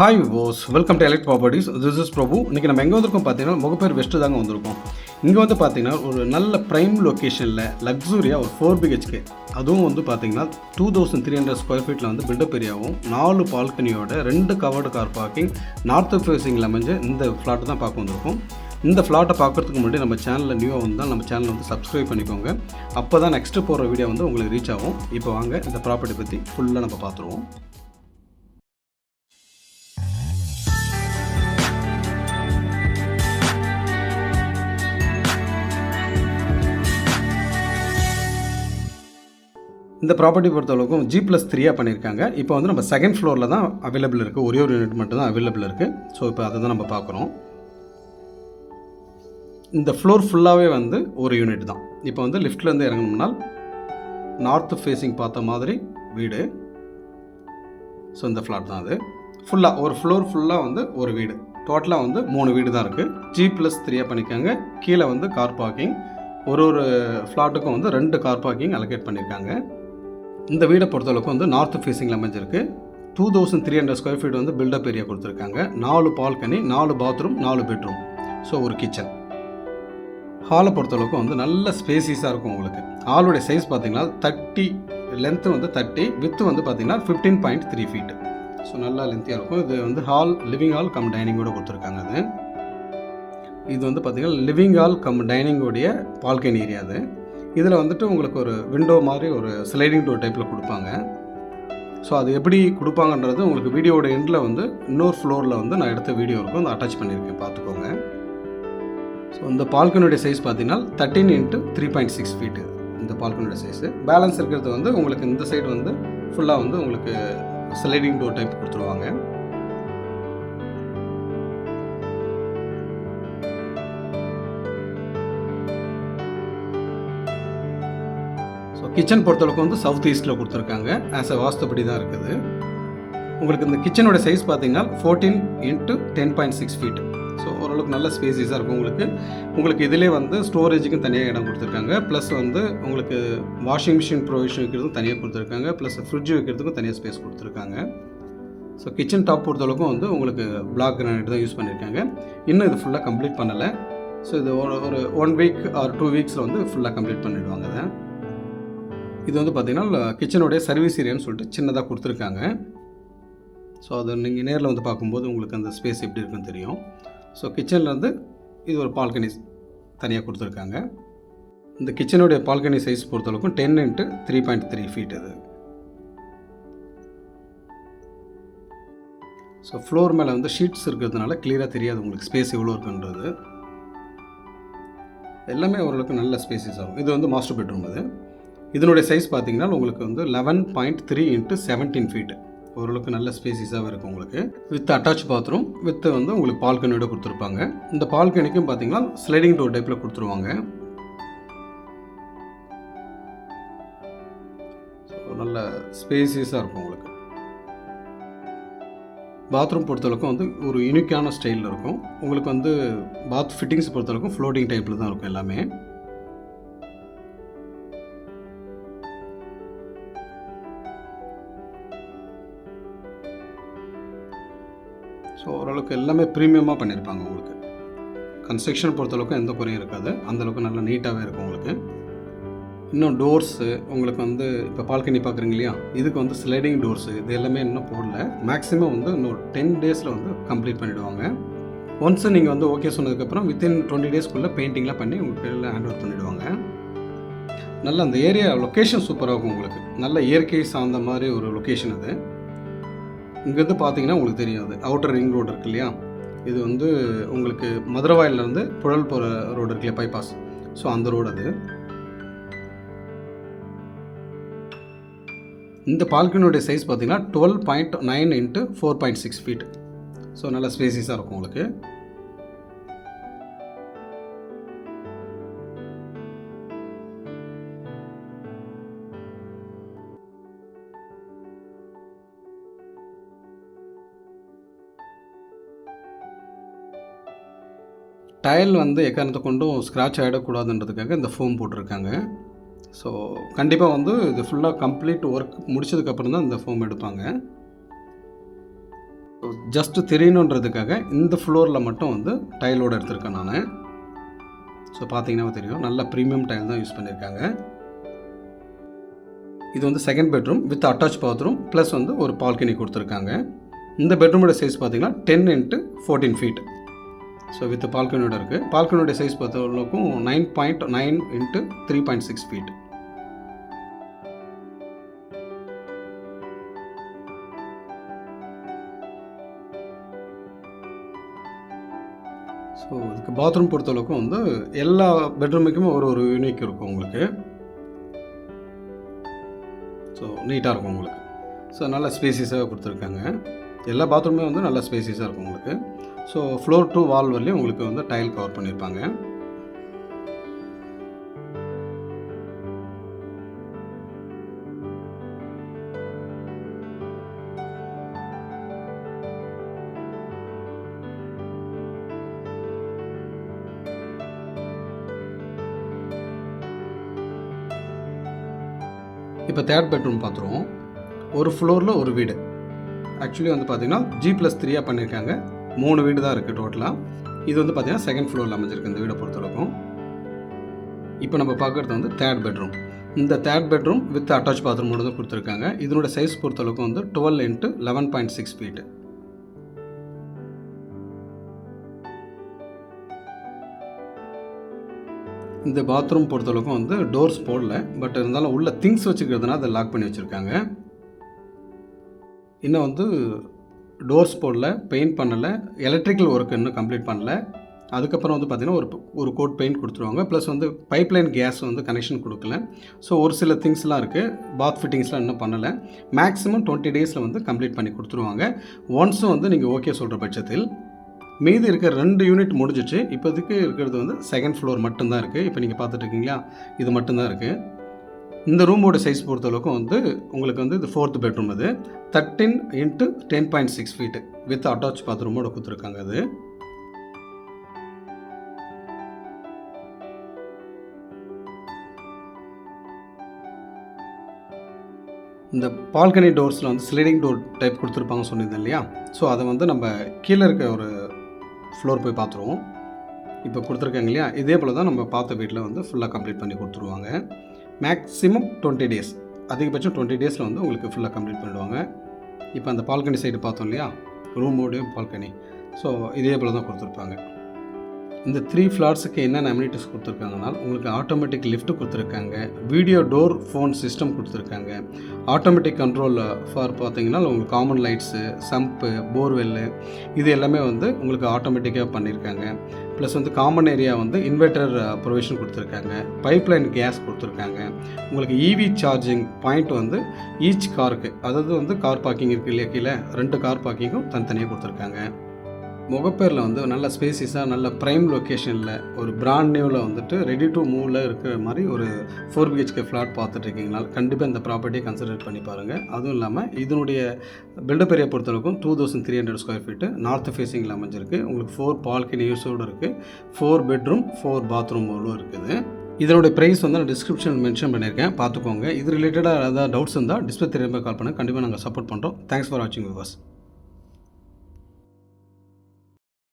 Hi boss, welcome to elite properties. This is Prabhu. இன்றைக்கி நம்ம எங்கே வந்திருக்கோம் பார்த்தீங்கன்னா முகப்பேர் வெஸ்ட்டு தாங்க வந்திருக்கோம். இங்கே வந்து பார்த்தீங்கன்னா ஒரு நல்ல ப்ரைம் லொக்கேஷனில் லக்ஸூரியாக ஒரு 4 BHK, அதுவும் வந்து பார்த்தீங்கன்னா 2300 ஸ்கொயர் ஃபீட்டில் வந்து பில்டப் ஏரியாவும் 4 பால்கனியோட 2 கவர்டு கார் பார்க்கிங் நார்த் ஃபேஸிங்கில் அமைஞ்ச இந்த ஃப்ளாட்டு தான் பார்க்க வந்திருக்கோம். இந்த ஃப்ளாட்டை பார்க்குறதுக்கு முன்னாடி நம்ம சேனலில் நியூவாக வந்தால் நம்ம சேனலை வந்து சப்ஸ்கிரைப் பண்ணிக்கோங்க. அப்போ தான் நெக்ஸ்ட்டு போகிற வீடியோ வந்து உங்களுக்கு ரீச் ஆகும். இப்போ வாங்க இந்த ப்ராப்பர்ட்டி பற்றி ஃபுல்லாக நம்ம பார்த்துருவோம். இந்த ப்ராப்பர்ட்டி பொறுத்தளவுக்கும் G+3 பண்ணியிருக்காங்க. இப்போ வந்து நம்ம செகண்ட் ஃப்ளோரில் தான் அவைலபிள் இருக்குது. ஒரே ஒரு யூனிட் மட்டும் தான் அவைலபிள் இருக்குது. ஸோ இப்போ அதை தான் நம்ம பார்க்குறோம். இந்த ஃப்ளோர் ஃபுல்லாகவே வந்து ஒரு யூனிட் தான். இப்போ வந்து லிஃப்ட்லேருந்து இறங்கணும்னா நார்த் ஃபேஸிங் பார்த்த மாதிரி வீடு. ஸோ இந்த ஃப்ளாட் தான் அது. ஃபுல்லாக ஒரு ஃப்ளோர் ஃபுல்லாக வந்து ஒரு வீடு. டோட்டலாக வந்து 3 வீடு தான் இருக்குது. G+3 பண்ணியிருக்காங்க. கீழே வந்து கார் பார்க்கிங், ஒரு ஃப்ளாட்டுக்கும் வந்து 2 கார் பார்க்கிங் அலோகேட் பண்ணியிருக்காங்க. இந்த வீடை பொறுத்தளவுக்கு வந்து நார்த் ஃபேஸிங்கில் அமைஞ்சிருக்கு. 2300 ஸ்கொயர் ஃபீட் வந்து பில்டப் ஏரியா கொடுத்துருக்காங்க. 4 பால்கனி, 4 பாத்ரூம், 4 பெட்ரூம், ஸோ ஒரு கிச்சன். ஹாலை பொறுத்தளவுக்கு வந்து நல்ல ஸ்பேசிஸாக இருக்கும். உங்களுக்கு ஹாலுடைய சைஸ் பார்த்தீங்கன்னா 30, லென்த்து வந்து 30, வித்து வந்து பார்த்தீங்கன்னா 15.3 ஃபீட். ஸோ நல்லா லென்த்தியாக இருக்கும். இது வந்து ஹால், லிவிங் ஹால் கம் டைனிங்கோடு கொடுத்துருக்காங்க. இது வந்து பார்த்திங்கன்னா லிவிங் ஹால் கம் டைனிங்கோடைய பால்கனி ஏரியா. அது இதில் வந்துட்டு உங்களுக்கு ஒரு விண்டோ மாதிரி ஒரு ஸ்லைடிங் டோர் டைப்பில் கொடுப்பாங்க. ஸோ அது எப்படி கொடுப்பாங்கன்றது உங்களுக்கு வீடியோட எண்டில் வந்து இன்னொரு ஃப்ளோரில் வந்து நான் எடுத்த வீடியோ இருக்கும், அதை அட்டாச் பண்ணியிருக்கேன், பார்த்துக்கோங்க. ஸோ இந்த பால்கனியோடைய சைஸ் பார்த்தீங்கன்னா 13 × 3.6 ஃபீட்டு இந்த பால்கனியோட சைஸு. பேலன்ஸ் இருக்கிறது வந்து உங்களுக்கு இந்த சைடு வந்து ஃபுல்லாக வந்து உங்களுக்கு ஸ்லைடிங் டோர் டைப் கொடுத்துருவாங்க. கிச்சன் பொறுத்தளவுக்கு வந்து சவுத் ஈஸ்ட்டில் கொடுத்துருக்காங்க. ஆஸ் அ வாஸ்துப்படி தான் இருக்குது. உங்களுக்கு இந்த கிச்சனோட சைஸ் பார்த்தீங்கன்னா 14 × 10.6 ஃபீட். ஸோ ஓரளவுக்கு நல்ல ஸ்பேசிஸாக இருக்கும். உங்களுக்கு இதிலே வந்து ஸ்டோரேஜுக்கும் தனியாக இடம் கொடுத்துருக்காங்க. ப்ளஸ் வந்து உங்களுக்கு வாஷிங் மிஷின் ப்ரொவிஷன் வைக்கிறதுக்கும் தனியாக கொடுத்துருக்காங்க. ப்ளஸ் ஃப்ரிட்ஜ் வைக்கிறதுக்கும் தனியாக ஸ்பேஸ் கொடுத்துருக்காங்க. ஸோ கிச்சன் டாப் பொறுத்தளவுக்கும் வந்து உங்களுக்கு பிளாக் கிரானைட் தான் யூஸ் பண்ணியிருக்காங்க. இன்னும் இது ஃபுல்லாக கம்ப்ளீட் பண்ணலை. ஸோ இது ஒரு 1 வீக் ஆர் 2 வீக்ஸில் வந்து ஃபுல்லாக கம்ப்ளீட் பண்ணிவிடுவாங்க. அதை இது வந்து பார்த்திங்கன்னா கிச்சனுடைய சர்வீஸ் ஏரியான்னு சொல்லிட்டு சின்னதாக கொடுத்துருக்காங்க. ஸோ அதை நீங்கள் நேரில் வந்து பார்க்கும்போது உங்களுக்கு அந்த ஸ்பேஸ் எப்படி இருக்குன்னு தெரியும். ஸோ கிச்சன்லேருந்து இது ஒரு பால்கனி தனியாக கொடுத்துருக்காங்க. இந்த கிச்சனுடைய பால்கனி சைஸ் பொறுத்தளவுக்கும் 10 × 3.3 ஃபீட் அது. ஸோ ஃப்ளோர் மேலே வந்து ஷீட்ஸ் இருக்கிறதுனால கிளியராக தெரியாது உங்களுக்கு ஸ்பேஸ் எவ்வளோ இருக்குன்றது. எல்லாமே ஓரளவுக்கு நல்ல ஸ்பேஸஸ் ஆகும். இது வந்து மாஸ்டர் பெட்ரூம். இதனுடைய சைஸ் பார்த்தீங்கன்னா உங்களுக்கு வந்து 11.3 × 17 ஃபீட். ஓரளவுக்கு நல்ல ஸ்பேசிஸாக இருக்கும். உங்களுக்கு வித் அட்டாச் பாத்ரூம், வித் வந்து உங்களுக்கு பால்கனியோட கொடுத்துருப்பாங்க. இந்த பால்கனிக்கும் பார்த்தீங்கன்னா ஸ்லைடிங் டோர் டைப்பில் கொடுத்துருவாங்க. ஸோ நல்ல ஸ்பேசிஸாக இருக்கும். உங்களுக்கு பாத்ரூம் பொறுத்தளவுக்கும் வந்து ஒரு யூனிக்கான ஸ்டைலில் இருக்கும். உங்களுக்கு வந்து பாத் ஃபிட்டிங்ஸ் பொறுத்தளவுக்கும் ஃப்ளோட்டிங் டைப்பில் தான் இருக்கும் எல்லாமே. ஸோ ஓரளவுக்கு எல்லாமே ப்ரீமியமாக பண்ணியிருப்பாங்க. உங்களுக்கு கன்ஸ்ட்ரக்ஷன் பொறுத்தளவுக்கு எந்த குறையும் இருக்காது. அந்தளவுக்கு நல்லா நீட்டாகவே இருக்கும். உங்களுக்கு இன்னும் டோர்ஸு உங்களுக்கு வந்து இப்போ பால்கனி பார்க்குறீங்க இல்லையா, இதுக்கு வந்து ஸ்லைடிங் டோர்ஸு இது எல்லாமே இன்னும் போடல. மேக்ஸிமம் வந்து இன்னும் 10 டேஸில் வந்து கம்ப்ளீட் பண்ணிவிடுவாங்க. ஒன்ஸ் நீங்கள் வந்து ஓகே சொன்னதுக்கப்புறம் வித்தின் 20 டேஸ்க்குள்ளே பெயிண்டிங்லாம் பண்ணி உங்களுக்கு கையில் ஹேண்ட் ஓவர் பண்ணிவிடுவாங்க. நல்ல அந்த ஏரியா லொக்கேஷன் சூப்பராக இருக்கும். உங்களுக்கு நல்ல இயற்கை சார்ந்த மாதிரி ஒரு லொக்கேஷன் அது. இங்கேருந்து பார்த்தீங்கன்னா உங்களுக்கு தெரியும், அது அவுட்டர் ரிங் ரோடு இருக்கு இல்லையா, இது வந்து உங்களுக்கு மதுரவாயிலேருந்து புழல் போகிற ரோடு இருக்கு இல்லையா, பைபாஸ். ஸோ அந்த ரோடு அது. இந்த பால்கனியோடைய சைஸ் பார்த்தீங்கன்னா 12.9 × 4.6 ஃபீட். ஸோ நல்ல ஸ்பேசிஸாக இருக்கும். உங்களுக்கு டைல் வந்து எக்காரணத்தை கொண்டும் ஸ்க்ராட்ச் ஆகிடக்கூடாதுன்றதுக்காக இந்த ஃபோம் போட்டிருக்காங்க. ஸோ கண்டிப்பாக வந்து இது ஃபுல்லாக கம்ப்ளீட் ஒர்க் முடிச்சதுக்கப்புறம் தான் இந்த ஃபோம் எடுப்பாங்க. ஜஸ்ட்டு தெரியணுன்றதுக்காக இந்த ஃப்ளோரில் மட்டும் வந்து டைலோடு எடுத்திருக்கேன் நான். ஸோ பார்த்தீங்கன்னா தெரியும், நல்ல ப்ரீமியம் டைல் தான் யூஸ் பண்ணியிருக்காங்க. இது வந்து second bedroom with attach bathroom plus வந்து ஒரு பால்கனி கொடுத்துருக்காங்க. இந்த பெட்ரூமோட சைஸ் பார்த்தீங்கன்னா 10x14 ஃபீட். ஸோ வித் பால்கனியோட இருக்குது. பால்கனியோட சைஸ் பொறுத்தவரைக்கும் 9.9x3.6 ஃபீட். ஸோ இதுக்கு பாத்ரூம் பொறுத்தளவுக்கும் வந்து எல்லா பெட்ரூமுக்குமே ஒரு யூனிக் இருக்கும் உங்களுக்கு. ஸோ நீட்டாக இருக்கும் உங்களுக்கு. ஸோ நல்ல ஸ்பேசியஸாக கொடுத்துருக்காங்க. எல்லா பாத்ரூமே வந்து நல்ல ஸ்பேசியஸாக இருக்கும் உங்களுக்கு. ஸோ ஃப்ளோர் டு வால் வரலையும் உங்களுக்கு வந்து டைல் கவர் பண்ணியிருப்பாங்க. இப்போ தேர்ட் பெட்ரூம் பார்த்துருவோம். ஒரு ஃப்ளோரில் ஒரு வீடு. ஆக்சுவலி வந்து பார்த்திங்கன்னா G+3 பண்ணியிருக்காங்க. 3 வீடு தான் இருக்குது டோட்டலாக. இது வந்து பார்த்திங்கன்னா செகண்ட் ஃப்ளோரில் அமைஞ்சிருக்கு இந்த வீடை பொறுத்தவரைக்கும். இப்போ நம்ம பார்க்குறது வந்து தேர்ட் பெட்ரூம். இந்த தேர்ட் பெட்ரூம் வித் அட்டாச் பாத்ரூமோடு தான் கொடுத்துருக்காங்க. இதனோட சைஸ் பொறுத்தளவுக்கு வந்து 12x11.6 ஃபீட்டு. இந்த பாத்ரூம் பொறுத்தளவுக்கும் வந்து டோர்ஸ் போடல, பட் இருந்தாலும் உள்ள திங்ஸ் வச்சுக்கிறதுனால அதை லாக் பண்ணி வச்சுருக்காங்க. இன்னும் வந்து டோர்ஸ் போடல, பெயிண்ட் பண்ணலை, எலக்ட்ரிக்கல் ஒர்க் இன்னும் கம்ப்ளீட் பண்ணல. அதுக்கப்புறம் வந்து பார்த்திங்கன்னா ஒரு கோட் பெயிண்ட் கொடுத்துருவாங்க. ப்ளஸ் வந்து பைப்லைன் கேஸ் வந்து கனெக்ஷன் கொடுக்கல. ஸோ ஒரு சில திங்ஸ்லாம் இருக்குது. பாத் ஃபிட்டிங்ஸ்லாம் இன்னும் பண்ணலை. மேக்ஸிமம் 20 டேஸில் வந்து கம்ப்ளீட் பண்ணி கொடுத்துருவாங்க. ஒன்ஸும் வந்து நீங்கள் ஓகே சொல்கிற பட்சத்தில். மீதி இருக்கிற 2 யூனிட் முடிஞ்சிச்சு. இப்போதைக்கு இருக்கிறது வந்து செகண்ட் ஃப்ளோர் மட்டும்தான் இருக்குது. இப்போ நீங்கள் பார்த்துட்டு இருக்கீங்களா, இது மட்டும்தான் இருக்குது. இந்த ரூமோட சைஸ் பொறுத்தளவுக்கும் வந்து உங்களுக்கு வந்து இது 4th பெட்ரூம். அது 13x10.6 ஃபீட்டு வித் அட்டாச் பாத்ரூமோட கொடுத்துருக்காங்க. அது இந்த பால்கனி டோர்ஸில் வந்து ஸ்லைடிங் டோர் டைப் கொடுத்துருப்பாங்க சொன்னிருந்தேன் இல்லையா. ஸோ அதை வந்து நம்ம கீழே இருக்க ஒரு ஃப்ளோர் போய் பார்த்துருவோம். இப்போ கொடுத்துருக்காங்க இல்லையா, இதே போல் தான் நம்ம பார்த்த வீட்டில் வந்து ஃபுல்லாக கம்ப்ளீட் பண்ணி கொடுத்துருவாங்க. மேக்ஸிமம் 20 டேஸ், அதிகபட்சம் 20 டேஸில் வந்து உங்களுக்கு ஃபுல்லாக கம்ப்ளீட் பண்ணிடுவாங்க. இப்போ அந்த பால்கனி சைடு பார்த்தோம் இல்லையா, ரூமோடையும் பால்கனி. ஸோ இதே போல் தான் கொடுத்துருப்பாங்க. இந்த 3 ஃப்ளாட்ஸுக்கு என்னென்ன அம்யூனிட்டிஸ் கொடுத்துருக்காங்கன்னா, உங்களுக்கு ஆட்டோமேட்டிக் லிஃப்ட் கொடுத்துருக்காங்க, வீடியோ டோர் ஃபோன் சிஸ்டம் கொடுத்துருக்காங்க, ஆட்டோமேட்டிக் கண்ட்ரோல் ஃபார் பார்த்தீங்கன்னா உங்களுக்கு காமன் லைட்ஸு, சம்ப்பு, போர்வெல்லு இது எல்லாமே வந்து உங்களுக்கு ஆட்டோமேட்டிக்காக பண்ணியிருக்காங்க. ப்ளஸ் வந்து காமன் ஏரியா வந்து இன்வெர்டர் ப்ரொவிஷன் கொடுத்துருக்காங்க, பைப்லைன் கேஸ் கொடுத்துருக்காங்க. உங்களுக்கு இவி சார்ஜிங் பாயிண்ட் வந்து ஈச் காருக்கு, அதாவது வந்து கார் பார்க்கிங் இருக்குது இல்லையா, கீழே 2 கார் பார்க்கிங்கும் தனித்தனியாக கொடுத்துருக்காங்க. முகப்பேரில் வந்து நல்ல ஸ்பேசிஸாக நல்ல ப்ரைம் லொக்கேஷனில் ஒரு பிராண்ட் நியூவில் வந்துட்டு ரெடி டு மூவில் இருக்கிற மாதிரி ஒரு 4 BHK ஃப்ளாட் பார்த்துட்ருக்கீங்கனால கண்டிப்பாக இந்த ப்ராப்பர்ட்டியை கன்சிடர் பண்ணி பாருங்கள். அதுவும் இல்லாமல் இதனுடைய பில்டப் ஏரியா பொறுத்தளவுக்கும் 2300 ஸ்கொயர் ஃபீட்டு நார்த் ஃபேஸிங்கில் அமைஞ்சிருக்கு. உங்களுக்கு 4 பால்கனி யூஸோடு இருக்குது, 4 பெட்ரூம் 4 பாத்ரூமோடும் இருக்குது. இதனுடைய ப்ரைஸ் வந்து நான் டிஸ்கிரிப்ஷன் மென்ஷன் பண்ணியிருக்கேன், பார்த்துக்கோங்க. இது ரிலேட்டடாக ஏதாவது டவுட்ஸ் இருந்தால் டிஸ்பிளே தெரியாமல் கால் பண்ண கண்டிப்பாக நாங்கள் சப்போர்ட் பண்ணுறோம். தேங்க்ஸ் ஃபார் வாட்சிங் வியூவர்ஸ்.